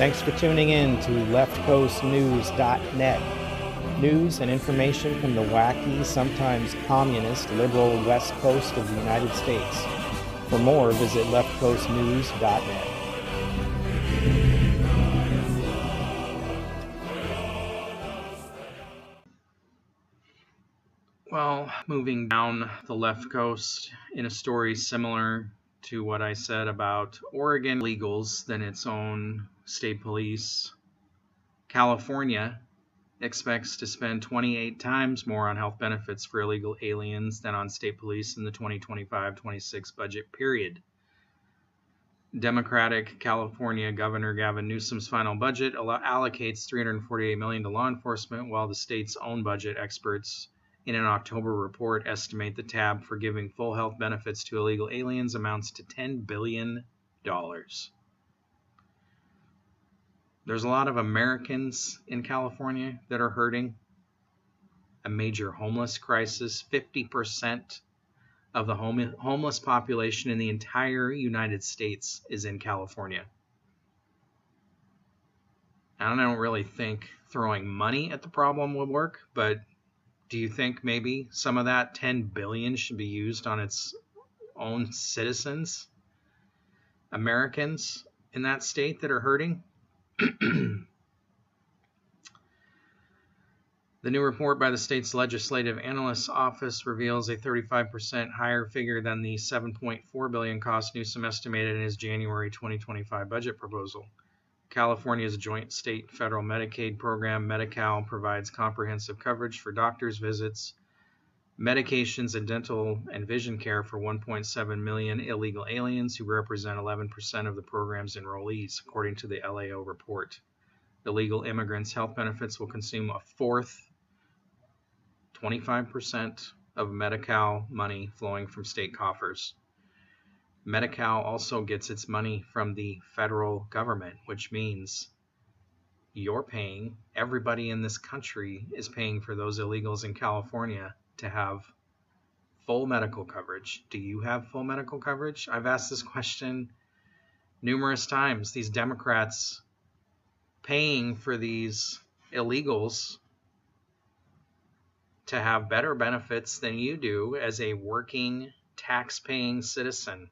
Thanks for tuning in to leftcoastnews.net. News and information from the wacky, sometimes communist, liberal west coast of the United States. For more, visit leftcoastnews.net. Well, moving down the left coast in a story similar to what I said about Oregon illegals than its own state police, California expects to spend 28 times more on health benefits for illegal aliens than on state police in the 2025-26 budget period. Democratic California Governor Gavin Newsom's final budget allocates $348 million to law enforcement, while the state's own budget experts in an October report estimate the tab for giving full health benefits to illegal aliens amounts to $10 billion. There's a lot of Americans in California that are hurting. A major homeless crisis. 50% of the homeless population in the entire United States is in California. I don't really think throwing money at the problem would work, but do you think maybe some of that $10 billion should be used on its own citizens, Americans in that state that are hurting? The new report by the state's Legislative Analyst's Office reveals a 35% higher figure than the $7.4 billion cost Newsom estimated in his January 2025 budget proposal. California's joint state-federal Medicaid program, Medi-Cal, provides comprehensive coverage for doctors' visits, medications, and dental and vision care for 1.7 million illegal aliens who represent 11% of the program's enrollees, according to the LAO report. Illegal immigrants' health benefits will consume a fourth, 25% of Medi-Cal money flowing from state coffers. Medi-Cal also gets its money from the federal government, which means you're paying, everybody in this country is paying for those illegals in California to have full medical coverage. Do you have full medical coverage? I've asked this question numerous times. These Democrats paying for these illegals to have better benefits than you do as a working, tax-paying citizen.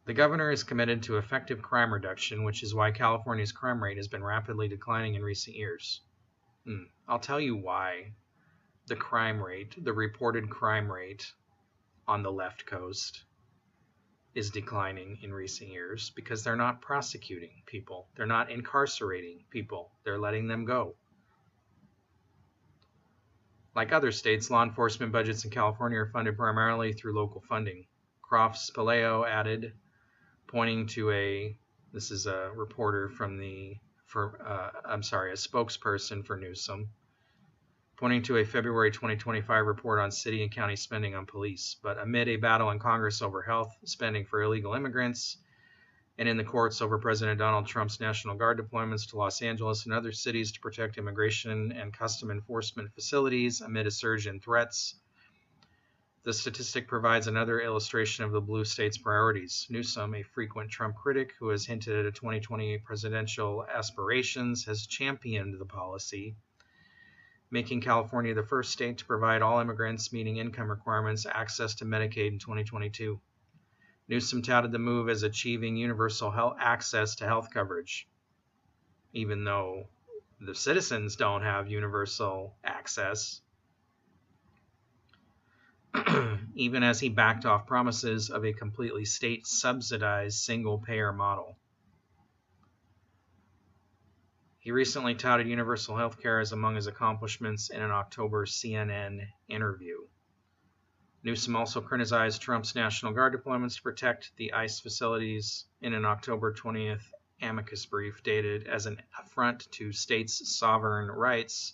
The governor is committed to effective crime reduction, which is why California's crime rate has been rapidly declining in recent years. I'll tell you why the crime rate, the reported crime rate on the left coast is declining in recent years, because they're not prosecuting people. They're not incarcerating people. They're letting them go. Like other states, law enforcement budgets in California are funded primarily through local funding. Crofts Palaio added, pointing to this is a reporter from a spokesperson for Newsom, pointing to a February 2025 report on city and county spending on police. But amid a battle in Congress over health spending for illegal immigrants, and in the courts over President Donald Trump's National Guard deployments to Los Angeles and other cities to protect immigration and custom enforcement facilities amid a surge in threats, the statistic provides another illustration of the blue state's priorities. Newsom, a frequent Trump critic who has hinted at a 2028 presidential aspirations, has championed the policy, making California the first state to provide all immigrants meeting income requirements access to Medicaid in 2022. Newsom touted the move as achieving universal health access to health coverage, even though the citizens don't have universal access, even as he backed off promises of a completely state-subsidized single-payer model. He recently touted universal health care as among his accomplishments in an October CNN interview. Newsom also criticized Trump's National Guard deployments to protect the ICE facilities in an October 20th amicus brief dated as an affront to states' sovereign rights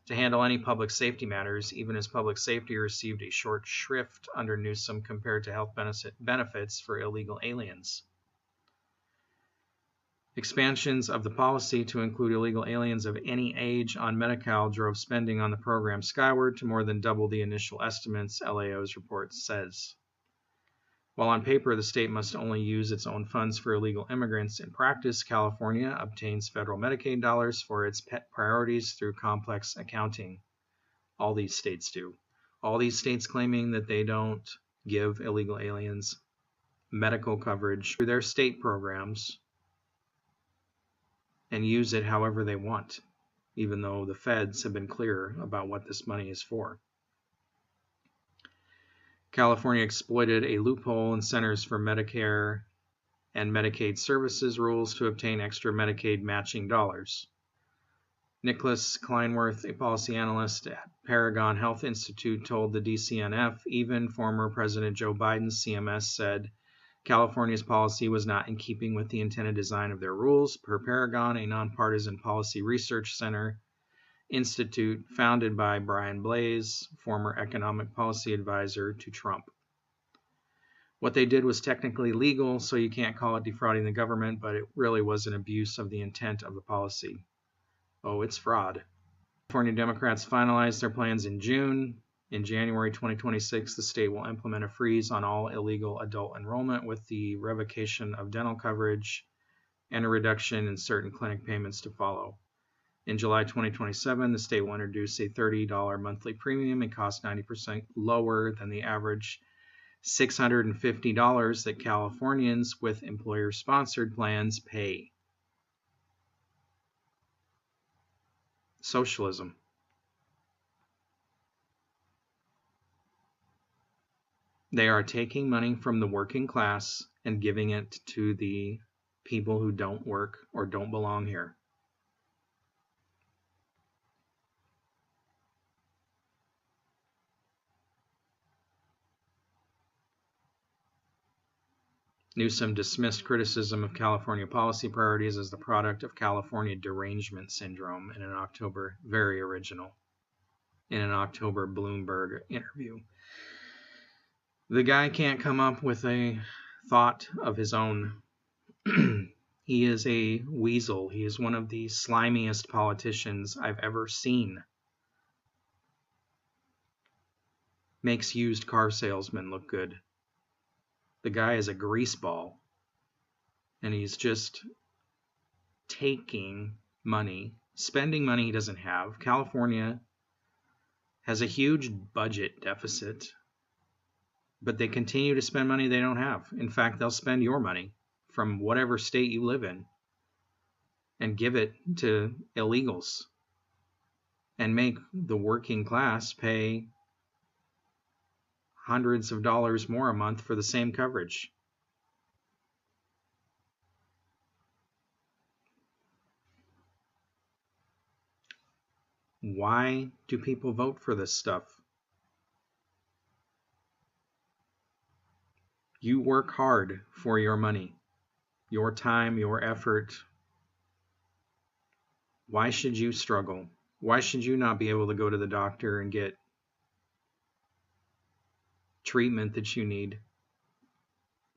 to handle any public safety matters, even as public safety received a short shrift under Newsom compared to health benefits for illegal aliens. Expansions of the policy to include illegal aliens of any age on Medi-Cal drove spending on the program skyward to more than double the initial estimates, LAO's report says. While on paper the state must only use its own funds for illegal immigrants, in practice California obtains federal Medicaid dollars for its pet priorities through complex accounting. All these states do. All these states claiming that they don't give illegal aliens medical coverage through their state programs and use it however they want, even though the feds have been clear about what this money is for. California exploited a loophole in Centers for Medicare and Medicaid Services rules to obtain extra Medicaid matching dollars. Nicholas Kleinworth, a policy analyst at Paragon Health Institute, told the DCNF even former President Joe Biden's CMS said California's policy was not in keeping with the intended design of their rules. Per Paragon, a nonpartisan policy research center institute founded by Brian Blaze, former economic policy advisor to Trump. What they did was technically legal, so you can't call it defrauding the government, but it really was an abuse of the intent of the policy. Oh, it's fraud. California Democrats finalized their plans in June. In January 2026, the state will implement a freeze on all illegal adult enrollment with the revocation of dental coverage and a reduction in certain clinic payments to follow. In July 2027, the state will introduce a $30 monthly premium and cost 90% lower than the average $650 that Californians with employer-sponsored plans pay. Socialism. They are taking money from the working class and giving it to the people who don't work or don't belong here. Newsom dismissed criticism of California policy priorities as the product of California derangement syndrome in an October, very original, in an October Bloomberg interview. The guy can't come up with a thought of his own. He is a weasel. He is one of the slimiest politicians I've ever seen. Makes used car salesmen look good. The guy is a greaseball, and he's just taking money, spending money he doesn't have. California has a huge budget deficit, but they continue to spend money they don't have. In fact, they'll spend your money from whatever state you live in and give it to illegals and make the working class pay hundreds of dollars more a month for the same coverage. Why do people vote for this stuff? You work hard for your money, your time, your effort. Why should you struggle? Why should you not be able to go to the doctor and get treatment that you need?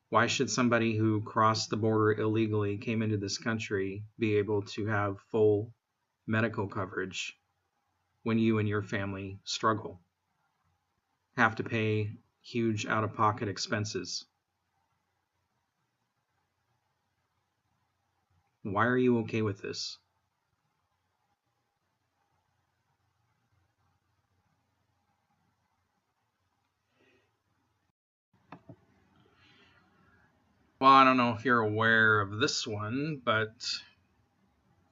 Why should somebody who crossed the border illegally, came into this country, be able to have full medical coverage when you and your family struggle, have to pay huge out-of-pocket expenses? Why are you okay with this? Well, I don't know if you're aware of this one, but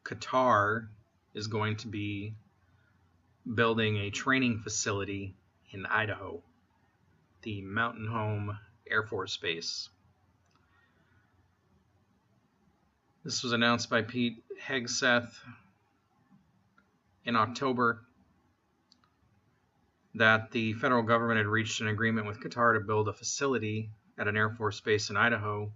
Qatar is going to be building a training facility in Idaho, the Mountain Home Air Force Base. This was announced by Pete Hegseth in October that the federal government had reached an agreement with Qatar to build a facility at an Air Force base in Idaho.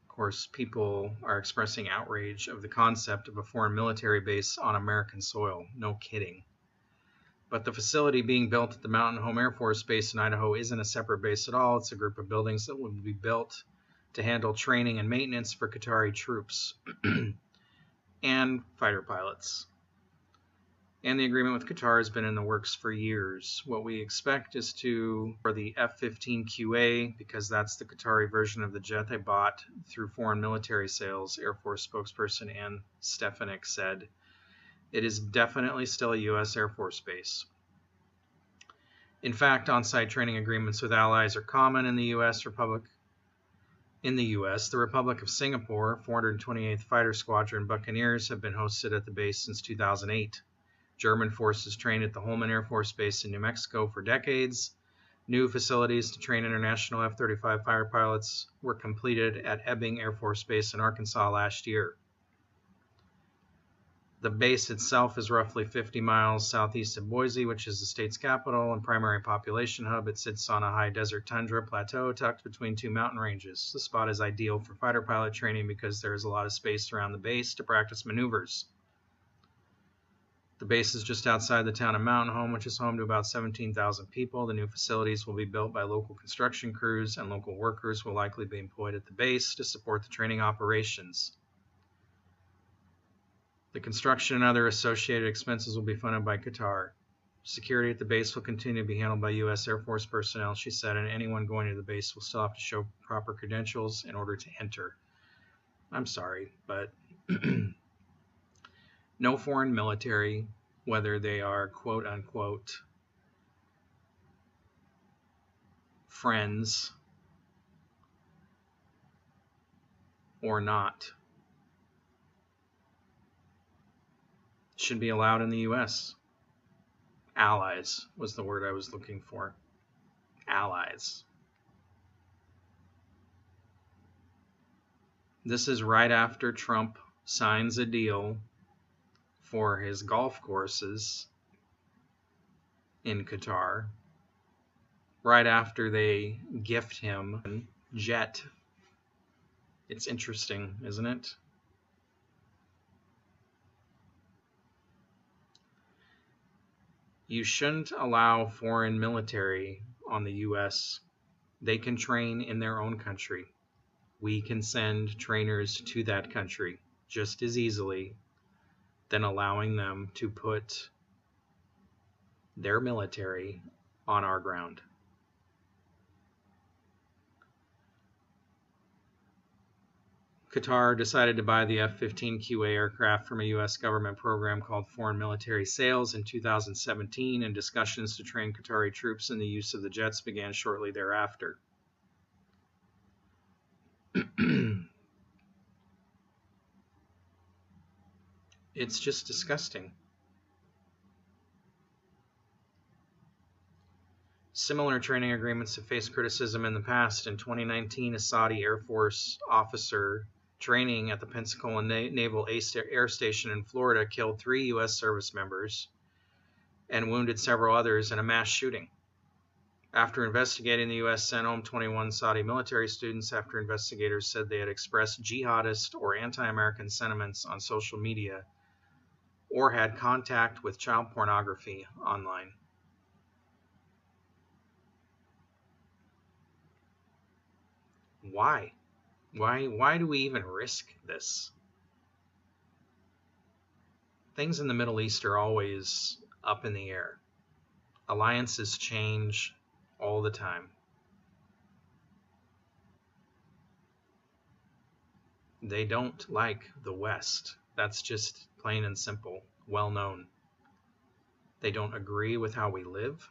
Of course, people are expressing outrage of the concept of a foreign military base on American soil. No kidding. But the facility being built at the Mountain Home Air Force Base in Idaho isn't a separate base at all. It's a group of buildings that will be built to handle training and maintenance for Qatari troops and fighter pilots. And the agreement with Qatar has been in the works for years. What we expect is for the F-15QA, because that's the Qatari version of the jet they bought through foreign military sales, Air Force spokesperson Ann Stefanik said. It is definitely still a U.S. Air Force base. In fact, on-site training agreements with allies are common in the U.S. The Republic of Singapore, 428th Fighter Squadron Buccaneers have been hosted at the base since 2008. German forces trained at the Holman Air Force Base in New Mexico for decades. New facilities to train international F-35 fighter pilots were completed at Ebbing Air Force Base in Arkansas last year. The base itself is roughly 50 miles southeast of Boise, which is the state's capital and primary population hub. It sits on a high desert tundra plateau tucked between two mountain ranges. The spot is ideal for fighter pilot training because there is a lot of space around the base to practice maneuvers. The base is just outside the town of Mountain Home, which is home to about 17,000 people. The new facilities will be built by local construction crews, and local workers will likely be employed at the base to support the training operations. The construction and other associated expenses will be funded by Qatar. Security at the base will continue to be handled by U.S. Air Force personnel, she said, and anyone going to the base will still have to show proper credentials in order to enter. I'm sorry, but no foreign military, whether they are quote-unquote friends or not, should be allowed in the U.S. Allies was the word I was looking for. Allies. This is right after Trump signs a deal for his golf courses in Qatar, right after they gift him a jet. It's interesting, isn't it? You shouldn't allow foreign military on the U.S. They can train in their own country. We can send trainers to that country just as easily than allowing them to put their military on our ground. Qatar decided to buy the F-15QA aircraft from a U.S. government program called Foreign Military Sales in 2017, and discussions to train Qatari troops in the use of the jets began shortly thereafter. It's just disgusting. Similar training agreements have faced criticism in the past. In 2019, a Saudi Air Force officer training at the Pensacola Naval Air Station in Florida killed 3 U.S. service members and wounded several others in a mass shooting. After investigating, the U.S. sent home 21 Saudi military students after investigators said they had expressed jihadist or anti-American sentiments on social media or had contact with child pornography online. Why? Why do we even risk this? Things in the Middle East are always up in the air. Alliances change all the time. They don't like the West. That's just plain and simple, well known. They don't agree with how we live.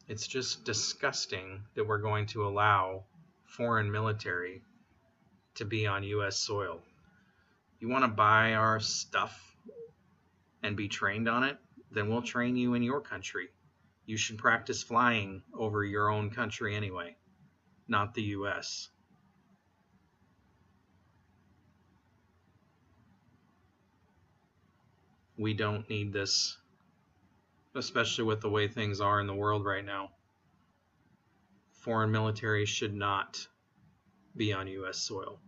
It's just disgusting that we're going to allow foreign military to be on U.S. soil. You want to buy our stuff and be trained on it? Then we'll train you in your country. You should practice flying over your own country anyway, not the U.S. We don't need this, especially with the way things are in the world right now. Foreign military should not be on U.S. soil.